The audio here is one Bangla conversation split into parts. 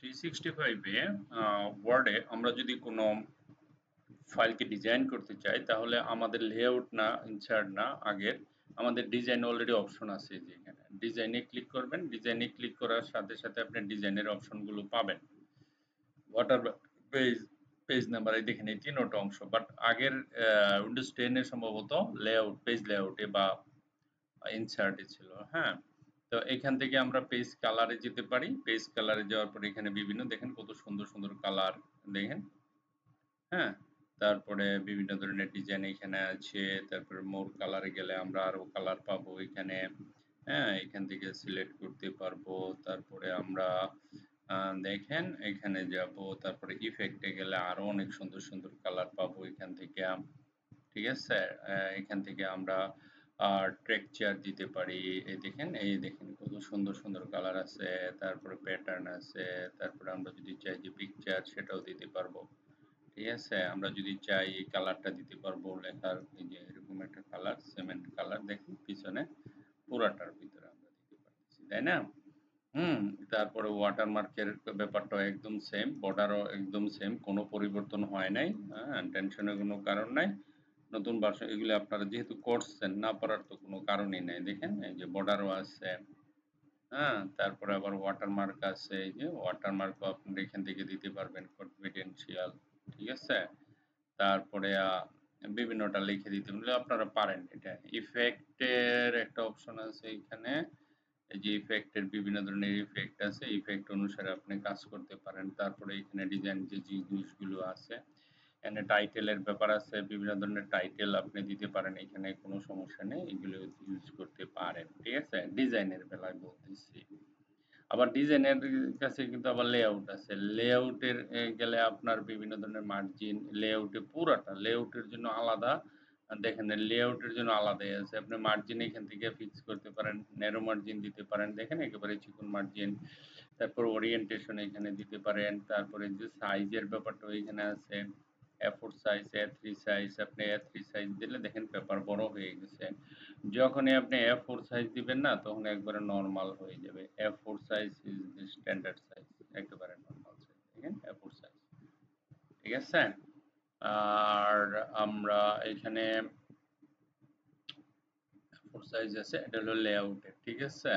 365 এ ওয়ার্ডে আমরা যদি কোনো ফাইলকে ডিজাইন করতে চাই তাহলে আমাদের লেআউট না ইনসার্ট না আগের আমাদের ডিজাইন অলরেডি অপশন আছে যে এখানে ডিজাইনে ক্লিক করবেন ডিজাইনে ক্লিক করার সাথে সাথে আপনি ডিজাইনের অপশনগুলো পাবেন ওয়াটার পেজ পেজ নাম্বার এই দেখেন এই তিনটা অংশ বাট আগের উইন্ডোজ 10 এ সম্ভবত লেআউট পেজ লেআউটে বা ইনসার্টে ছিল হ্যাঁ তো এখান থেকে আমরা পেজ কালারে যেতে পারি পেজ কালারে যাওয়ার পরে এখানে বিভিন্ন দেখেন কত সুন্দর সুন্দর কালার দেখেন হ্যাঁ তারপরে বিভিন্ন ধরনের ডিজাইন এখানে আছে তারপরে মোর কালারে গেলে আমরা আরো কালার পাবো এখানে হ্যাঁ এখান থেকে সিলেক্ট করতে পারবো তারপরে আমরা দেখেন এখানে যাব তারপরে ইফেক্টে গেলে আরো অনেক সুন্দর সুন্দর কালার পাবো এখান থেকে ঠিক আছে এখান থেকে আমরা টেক্সচার দিতে পারি এই দেখেন কত সুন্দর সুন্দর কালার আছে তারপরে প্যাটার্ন আছে তারপরে আমরা যদি চাই যে পিকচার সেটাও দিতে পারবো ঠিক আছে আমরা যদি চাই এই কালারটা দিতে পারবো লেখার এই যে এরকম একটা কালার সিমেন্ট কালার দেখুন পিছনে পুরাটার ভিতরে আমরা দিতে পারতেছি তাই না তারপরে ওয়াটারমার্কের ব্যাপারটাও একদম সেম বর্ডারও একদম সেম কোনো পরিবর্তন হয় নাই হ্যাঁ টেনশনের কোনো কারণ নাই নতুন ভার্সন এগুলো আপনারা যেহেতু করছেন না পারার তো কোনো কারণই নাই দেখেন এই যে বর্ডারও আছে হ্যাঁ তারপরে আবার ওয়াটারমার্ক আছে এই যে ওয়াটারমার্কও আপনারা এখান থেকে দিতে পারবেন কনফিডেন্সিয়াল ঠিক আছে তারপরে বিভিন্নটা লিখে দিতে বললে আপনারা পারেন এটা ইফেক্টের একটা অপশন আছে এখানে এই যে ইফেক্টের বিভিন্ন ধরনের ইফেক্ট আছে ইফেক্ট অনুসারে আপনি কাজ করতে পারেন তারপরে এখানে ডিজাইন যে জিনিসগুলো আছে এখানে টাইটেলের ব্যাপার আছে বিভিন্ন ধরনের টাইটেল আপনি দিতে পারেন এখানে কোনো সমস্যা নেই এগুলো ইউজ করতে পারেন ঠিক আছে ডিজাইনের বেলায় বলতেছি আবার ডিজাইনের কাছে কিন্তু আবার লেআউট আছে লেআউটের গেলে আপনার বিভিন্ন ধরনের মার্জিন লেআউটে পুরাটা লেআউটের জন্য আলাদা দেখেন লেআউটের জন্য আলাদাই আছে আপনি মার্জিন এখান থেকে ফিক্স করতে পারেন ন্যারো মার্জিন দিতে পারেন দেখেন একেবারে চিকন মার্জিন তারপর ওরিয়েন্টেশন এখানে দিতে পারেন তারপরে যে সাইজের ব্যাপারটা এখানে আছে A4 সাইজ A3 সাইজ আপনি A3 সাইজ দিলে দেখেন পেপার বড় হয়ে গেছে যখনই আপনি A4 সাইজ দিবেন না তখন একবারে নরমাল হয়ে যাবে A4 size is the standard size একেবারে নরমাল সাইজ দেখেন A4 সাইজ ঠিক আছে আর আমরা এখানে A4 সাইজ আছে এটা হলো লেআউটের ঠিক আছে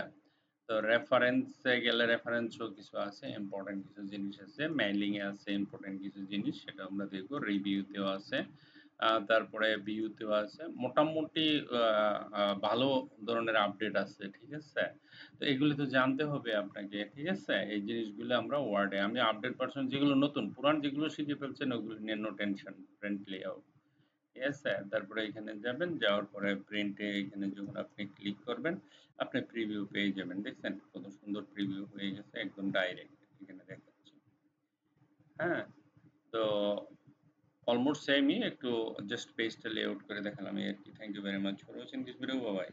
তো রেফারেন্সে গেলে রেফারেন্সও কিছু আছে ইম্পর্টেন্ট কিছু জিনিস আছে মেইলিং এ আছে ইম্পর্টেন্ট কিছু জিনিস সেটা আমরা দেখব রিভিউতেও আছে তারপরে ভিউতেও আছে মোটামুটি ভালো ধরনের আপডেট আছে ঠিক আছে তো এগুলি তো জানতে হবে আপনাকে ঠিক আছে এই জিনিসগুলো আমরা ওয়ার্ডে আমি আপডেট পারসন যেগুলো নতুন পুরান যেগুলো শিখে ফেলছেন ওগুলো নিয়ে নো টেনশন ফ্রেন্ডলি ঠিক আছে তারপরে এখানে যাবেন যাওয়ার পরে প্রিন্টে এখানে যখন আপনি ক্লিক করবেন আপনি প্রিভিউ পেয়ে যাবেন দেখছেন কত সুন্দর প্রিভিউ হয়ে গেছে একদম ডাইরেক্ট এখানে দেখাচ্ছে হ্যাঁ তো অলমোস্ট সেমই একটু জাস্ট পেজটা লেআউট করে দেখালাম এই আর কি thank you very much for watching this video by